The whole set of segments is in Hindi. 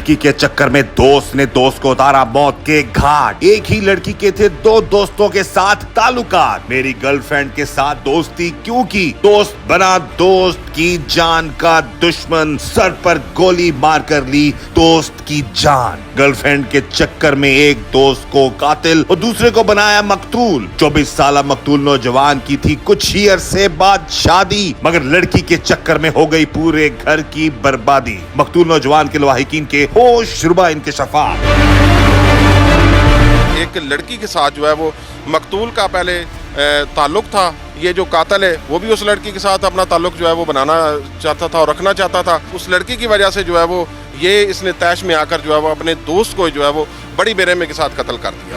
लड़की के चक्कर में दोस्त ने दोस्त को उतारा मौत के घाट। एक ही लड़की के थे दो दोस्तों के साथ ताल्लुकात। मेरी गर्लफ्रेंड के साथ दोस्ती क्यों की? दोस्त बना दोस्त की जान का दुश्मन। सर पर गोली मार कर ली दोस्त की जान। गर्लफ्रेंड के चक्कर में एक दोस्त को कातिल और दूसरे को बनाया मकतूल। 24 साल मकतूल नौजवान की थी कुछ ही अरसे बाद शादी, मगर लड़की के चक्कर में हो गई पूरे घर की बर्बादी। मकतूल नौजवान के लवाहिकीन के होश रुबा इंकशाफात। एक लड़की के साथ जो है वो मकतूल का पहले ताल्लुक था। ये जो कातिल है वो भी उस लड़की के साथ अपना ताल्लुक जो है वो बनाना चाहता था और रखना चाहता था। उस लड़की की वजह से जो है वो ये इसने तैश में आकर जो है वो अपने दोस्त को जो है वो बड़ी बेरहमी के साथ कत्ल कर दिया।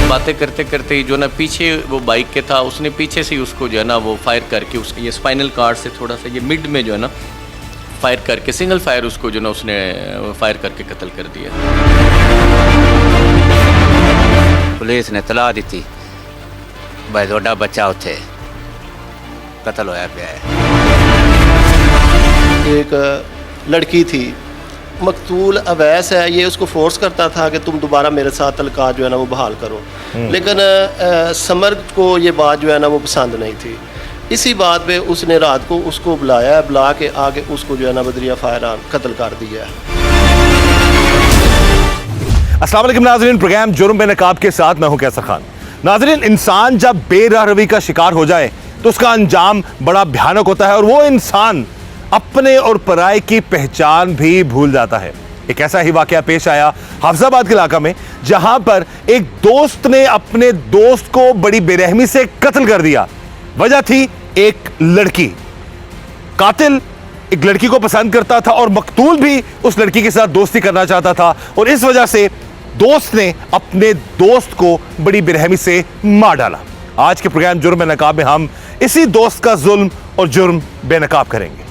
बातें करते करते ही जो ना पीछे वो बाइक के था, उसने पीछे से ही उसको जो है ना वो फायर करके उसके ये स्पाइनल कार्ड से थोड़ा सा ये मिड में जो है ना फायर करके सिंगल फायर उसको जो ना उसने फायर करके कत्ल कर दिया। पुलिस ने तला दी थी भाई थोड़ा बच्चा उथे कत्ल होया पिया है। एक लड़की थी, मकतूल अवैस है, ये उसको फोर्स करता था कि तुम दोबारा मेरे साथ तलका जो है ना वो बहाल करो, लेकिन समर को ये बात जो है ना वो पसंद नहीं थी। इसी बात पे उसने रात को उसको बुलाया, बुला के आगे उसको जो है ना बदरिया फायरान कत्ल कर दिया। अस्सलाम वालेकुम नाज़रीन, प्रोग्राम जुर्म बेनकाब के साथ मैं हूं कैसर खान। नाज़रीन, इंसान जब बेराहरवी का शिकार हो जाए तो उसका अंजाम बड़ा भयानक होता है और वो इंसान अपने और पराये की पहचान भी भूल जाता है। एक ऐसा ही वाकया पेश आया हाफिजाबाद के इलाका में, जहां पर एक दोस्त ने अपने दोस्त को बड़ी बेरहमी से कत्ल कर दिया। वजह थी एक लड़की। कातिल एक लड़की को पसंद करता था और मकतूल भी उस लड़की के साथ दोस्ती करना चाहता था और इस वजह से दोस्त ने अपने दोस्त को बड़ी बेरहमी से मार डाला। आज के प्रोग्राम जुर्म बेनकाब में हम इसी दोस्त का जुल्म और जुर्म बेनकाब करेंगे।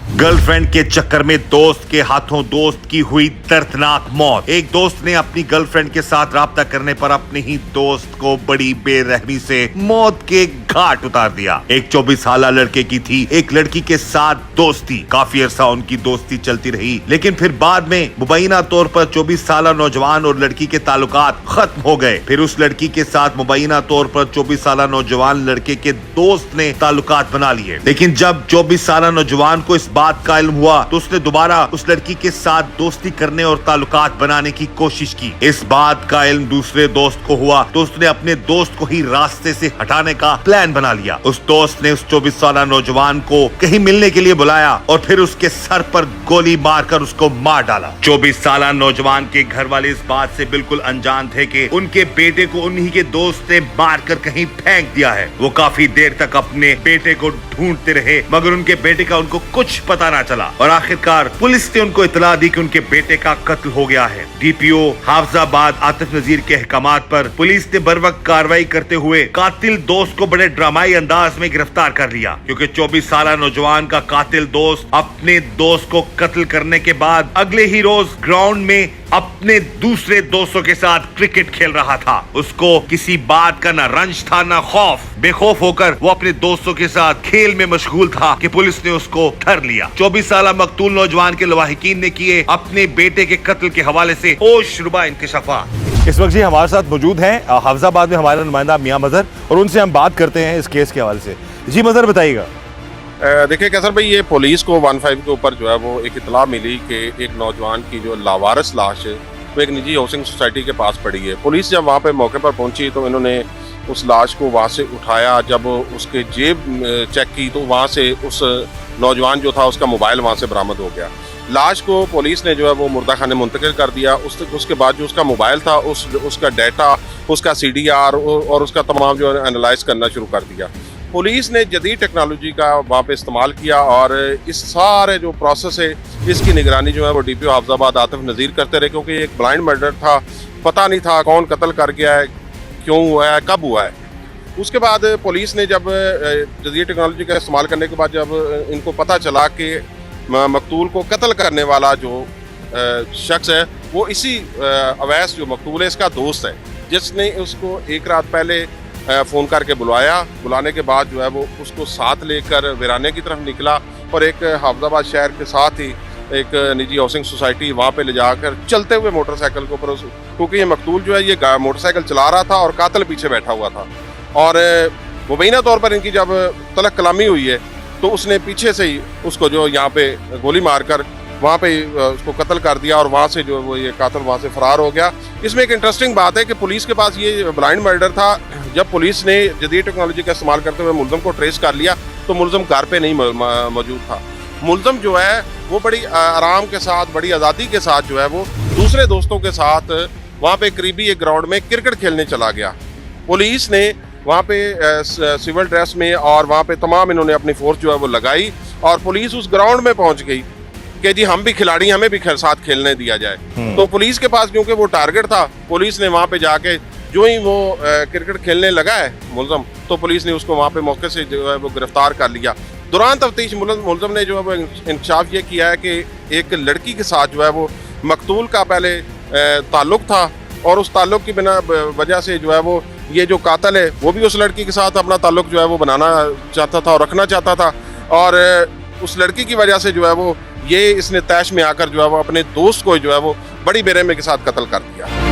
गर्लफ्रेंड के चक्कर में दोस्त के हाथों दोस्त की हुई दर्दनाक मौत। एक दोस्त ने अपनी गर्लफ्रेंड के साथ राब्ता करने पर अपने ही दोस्त को बड़ी बेरहमी से मौत के घाट उतार दिया। एक 24 साल लड़के की थी एक लड़की के साथ दोस्ती। काफी अरसा उनकी दोस्ती चलती रही, लेकिन फिर बाद में मुबैना तौर पर 24 साल नौजवान और लड़की के ताल्लुकात खत्म हो गए। फिर उस लड़की के साथ मुबैना तौर पर 24 साल नौजवान लड़के के दोस्त ने ताल्लुकात बना लिए। लेकिन जब 24 साल नौजवान को इस बात का इल्म हुआ तो उसने दोबारा उस लड़की के साथ दोस्ती करने और ताल्लुकात बनाने की कोशिश की। इस बात का इल्म दूसरे दोस्त को हुआ तो उसने अपने दोस्त को ही रास्ते से हटाने का प्लान बना लिया। उस दोस्त ने उस 24 साल नौजवान को कहीं मिलने के लिए बुलाया और फिर उसके सर पर गोली मारकर उसको मार डाला। 24 साल नौजवान के घर वाले इस बात से बिल्कुल अनजान थे कि उनके बेटे को उन्हीं के दोस्त ने मारकर कहीं फेंक दिया है। वो काफी देर तक अपने बेटे को ढूंढते रहे, मगर उनके बेटे का उनको कुछ पता ना चला और आखिरकार पुलिस ने उनको इतला दी कि उनके बेटे का कत्ल हो गया है। डीपीओ हाफिजाबाद आतिफ नजीर के अहकामात पर पुलिस ने बर वक्त कार्रवाई करते हुए कातिल दोस्त को बड़े ड्रामाई अंदाज में गिरफ्तार कर लिया, क्योंकि 24 साल नौजवान का कातिल दोस्त अपने दोस्त को कत्ल करने के बाद अगले ही रोज ग्राउंड में अपने दूसरे दोस्तों के साथ क्रिकेट खेल रहा था। उसको किसी बात का न रंज था न खौफ। बेखौफ होकर वो अपने दोस्तों के साथ खेल में मशगूल था कि पुलिस ने उसको धर लिया। 24 साल मकतूल नौजवान के लवाहिकीन ने किए अपने बेटे के कत्ल के हवाले से होश रुबा इंकशाफात। इस वक्त जी हमारे साथ मौजूद हैं हाफिजाबाद में हमारे नुमाइंदा मियां मजहर, और उनसे हम बात करते हैं इस केस के हवाले से। जी मजहर, बताइएगा। देखिए कैसर भाई, ये पुलिस को 15 के ऊपर जो है वो एक इतला मिली कि एक नौजवान की जो लावारिस लाश है वो एक निजी हाउसिंग सोसाइटी के पास पड़ी है। पुलिस जब वहाँ पे मौके पर पहुंची तो इन्होंने उस लाश को वहाँ से उठाया। जब उसके जेब चेक की तो वहाँ से उस नौजवान जो था उसका मोबाइल वहाँ से बरामद हो गया। लाश को पुलिस ने जो है वो मुर्दा खाने मुंतकिल कर दिया। उसके बाद जो उसका मोबाइल था उसका डाटा, उसका CDR और उसका तमाम जो है एनालाइज करना शुरू कर दिया। पुलिस ने जदीद टेक्नोलॉजी का वहाँ पे इस्तेमाल किया और इस सारे जो प्रोसेस है इसकी निगरानी जो है वो डीपीओ हाफिजाबाद आतिफ नज़ीर करते रहे, क्योंकि एक ब्लाइंड मर्डर था, पता नहीं था कौन कत्ल कर गया है, क्यों हुआ है, कब हुआ है। उसके बाद पुलिस ने जब जदीद टेक्नोलॉजी का इस्तेमाल करने के बाद जब इनको पता चला कि मकतूल को कत्ल करने वाला जो शख्स है वो इसी अवैस जो मकतूल है इसका दोस्त है, जिसने उसको एक रात पहले फ़ोन करके बुलाया। बुलाने के बाद जो है वो उसको साथ लेकर वीराने की तरफ निकला और एक हाफिजाबाद शहर के साथ ही एक निजी हाउसिंग सोसाइटी वहाँ पे ले जाकर चलते हुए मोटरसाइकिल के ऊपर क्योंकि ये मकतूल जो है ये मोटरसाइकिल चला रहा था और कातिल पीछे बैठा हुआ था और मुबैना तौर पर इनकी जब तलक कलामी हुई है तो उसने पीछे से ही उसको जो यहाँ पे गोली मारकर वहाँ पे उसको कत्ल कर दिया और वहाँ से जो वो ये कातिल वहाँ से फरार हो गया। इसमें एक इंटरेस्टिंग बात है कि पुलिस के पास ये ब्लाइंड मर्डर था। जब पुलिस ने जदीद टेक्नोलॉजी का इस्तेमाल करते हुए मुलज़म को ट्रेस कर लिया तो मुलज़म घर पे नहीं मौजूद था। मुलज़म जो है वो बड़ी आराम के साथ, बड़ी आज़ादी के साथ जो है वो दूसरे दोस्तों के साथ वहाँ पे करीबी एक ग्राउंड में क्रिकेट खेलने चला गया। पुलिस ने वहाँ पे सिविल ड्रेस में और वहाँ पे तमाम इन्होंने अपनी फोर्स जो है वो लगाई और पुलिस उस ग्राउंड में पहुँच गई कि जी हम भी खिलाड़ी, हमें भी साथ खेलने दिया जाए। तो पुलिस के पास क्योंकि वो टारगेट था, पुलिस ने वहाँ पे जाके जो ही वो क्रिकेट खेलने लगा है मुलज़म, तो पुलिस ने उसको वहाँ पे मौके से जो है वो गिरफ्तार कर लिया। दौरान तफ्तीश मुलज़म ने जो है वो इंकशाफ ये किया है कि एक लड़की के साथ जो है वो मकतूल का पहले ताल्लुक़ था और उस ताल्लुक़ की बिना वजह से जो है वो ये जो कातिल है वो भी उस लड़की के साथ अपना ताल्लुक़ जो है वो बनाना चाहता था और रखना चाहता था और उस लड़की की वजह से जो है वो ये इसने तैश में आकर जो है वो अपने दोस्त को जो है वो बड़ी बेरहमी के साथ कत्ल कर दिया।